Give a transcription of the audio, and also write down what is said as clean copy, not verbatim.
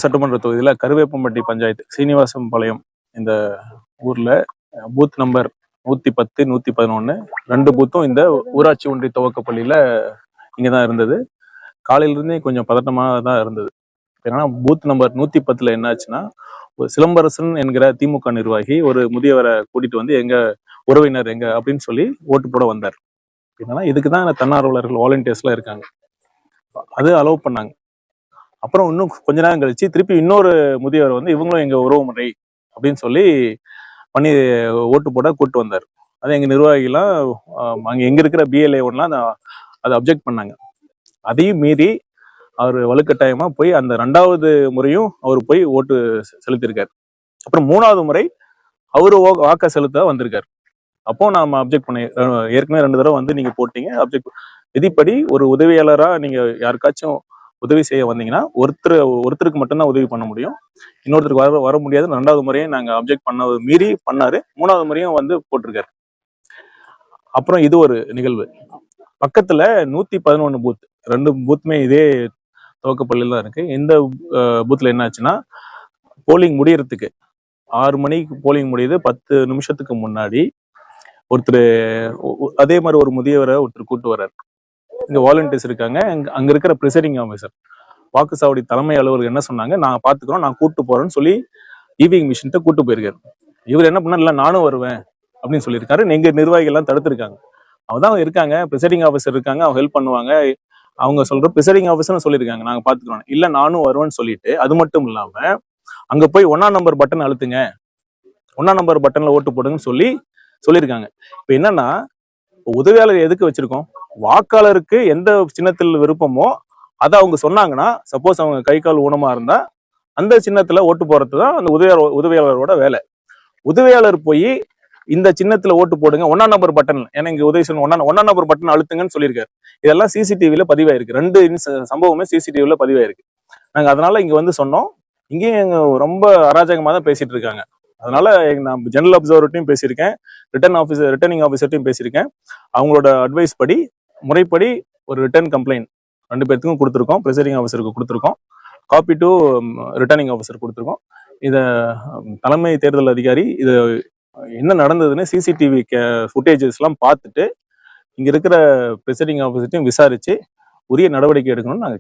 சட்டமன்ற தொகுதியில கருவேப்பம்பட்டி பஞ்சாயத்து சீனிவாசம்பாளையம் இந்த ஊர்ல பூத் நம்பர் 110, 111 2 பூத்தும் இந்த ஊராட்சி ஒன்றிய துவக்கப்பள்ளியில இங்கதான் இருந்தது. காலையில இருந்தே கொஞ்சம் பதட்டமா தான் இருந்தது. ஏன்னா பூத் நம்பர் 110ல என்ன ஆச்சுன்னா, ஒரு சிலம்பரசன் என்கிற திமுக நிர்வாகி ஒரு முதியவரை கூட்டிட்டு வந்து எங்க உறவினர் எங்க அப்படின்னு சொல்லி ஓட்டு போட வந்தார். என்னன்னா இதுக்குதான் தன்னார்வலர்கள் வாலண்டியர்ஸ்லாம் இருக்காங்க, அது அலோவ் பண்ணாங்க. அப்புறம் இன்னும் கொஞ்ச நேரம் கழிச்சு திருப்பி இன்னொரு முதியவர் வந்து இவங்களும் எங்க உறவு முறை அப்படின்னு சொல்லி பண்ணி ஓட்டு போட கூட்டு வந்தார். அது எங்க நிர்வாகிகள்லாம் அங்க எங்க இருக்கிற பிஎல்ஏலாம் அதை அப்ஜெக்ட் பண்ணாங்க. அதையும் மீறி அவர் வலுக்கட்டாயமா போய் அந்த 2வது முறையும் அவர் போய் ஓட்டு செலுத்திருக்காரு. அப்புறம் 3வது முறை அவரு வாக்க செலுத்த வந்திருக்காரு. அப்போ நாம அப்ஜெக்ட் பண்ணி ஏற்கனவே 2 தடவை வந்து நீங்க போட்டீங்க அப்ஜெக்ட். விதிப்படி ஒரு உதவியாளரா நீங்க யாருக்காச்சும் உதவி செய்ய வந்தீங்கன்னா ஒருத்தருக்கு மட்டும்தான் உதவி பண்ண முடியும், இன்னொருத்தருக்கு வர முடியாது. 2வது முறையும் நாங்க அப்ஜெக்ட் பண்ணது மீறி பண்ணாரு. 3வது முறையும் வந்து போட்டிருக்காரு. அப்புறம் இது ஒரு நிகழ்வு. பக்கத்துல 111 பூத், 2 பூத்துமே இதே துவக்கப்பள்ளியில தான் இருக்கு. இந்த பூத்ல என்ன ஆச்சுன்னா, போலிங் முடியறதுக்கு 6 மணிக்கு போலிங் முடியுது, 10 நிமிஷத்துக்கு முன்னாடி ஒருத்தர் அதே மாதிரி ஒரு முதியவரை ஒருத்தர் கூட்டு வர்றாரு. இங்க வாலண்டியர்ஸ் இருக்காங்க, அங்க இருக்கிற பிரிசைடிங் ஆஃபீஸர் வாக்குச்சாவடி தலைமை அலுவலர் என்ன சொன்னாங்க, நான் பாத்துக்கிறோம், நான் கூட்டு போறேன்னு சொல்லி இவிஎம் மிஷின்ட்ட கூட்டு போயிருக்காரு. இவர் என்ன பண்ணா, இல்ல நானும் வருவேன் அப்படின்னு சொல்லியிருக்காரு. எங்க நிர்வாகிகள் எல்லாம் தடுத்திருக்காங்க. அவதான் இருக்காங்க, பிரிசைடிங் ஆஃபீஸர் இருக்காங்க, அவங்க ஹெல்ப் பண்ணுவாங்க, அவங்க சொல்ற பிரிசைடிங் ஆஃபீஸர் சொல்லியிருக்காங்க நாங்க பாத்துக்கிறோம், இல்ல நானும் வருவேன்னு சொல்லிட்டு, அது மட்டும் இல்லாம அங்க போய் 1ஆம் நம்பர் பட்டன் அழுத்துங்க, 1ஆம் நம்பர் பட்டன்ல ஓட்டு போடுங்கன்னு சொல்லியிருக்காங்க. இப்ப என்னன்னா, உதவியாளர் எதுக்கு வச்சிருக்கோம், வாக்காளருக்கு எந்த சின்னத்தில் விருப்பமோ அதை அவங்க சொன்னாங்கன்னா, சப்போஸ் அவங்க கை கால் ஊனமா இருந்தா அந்த சின்னத்துல ஓட்டு போறதுதான் அந்த உதவியாளரோட வேலை. உதவியாளர் போய் இந்த சின்னத்துல ஓட்டு போடுங்க 1ஆம் நம்பர் பட்டன், ஏன்னா இங்க உதவி செய்யணும் 1ஆம் நம்பர் பட்டன் அழுத்துங்கன்னு சொல்லியிருக்காரு. இதெல்லாம் சிசிடிவில பதிவாயிருக்கு. 2 சம்பவமே சிசிடிவில பதிவாயிருக்கு. நாங்க அதனால இங்க வந்து சொன்னோம். இங்கேயும் ரொம்ப அராஜகமா தான் பேசிட்டு இருக்காங்க. அதனால நான் ஜெனரல் அப்சர்வர்ட்டையும் பேசியிருக்கேன், ரிட்டர்னிங் ஆஃபீஸர்ட்டையும் பேசியிருக்கேன். அவங்களோட அட்வைஸ் படி முறைப்படி ஒரு ரிட்டர்ன் கம்ப்ளைண்ட் 2 பேர்த்துக்கும் கொடுத்துருக்கோம். பிரிசைடிங் ஆஃபீஸருக்கு கொடுத்துருக்கோம், காப்பி டு ரிட்டர்னிங் ஆஃபீஸர் கொடுத்துருக்கோம். இதை தலைமை தேர்தல் அதிகாரி இது என்ன நடந்ததுன்னு சிசிடிவி ஃபுட்டேஜஸ் எல்லாம் பார்த்துட்டு இங்க இருக்கிற பிரிசைடிங் ஆஃபீஸர்ட்டையும் விசாரிச்சு உரிய நடவடிக்கை எடுக்கணும்னு நாங்க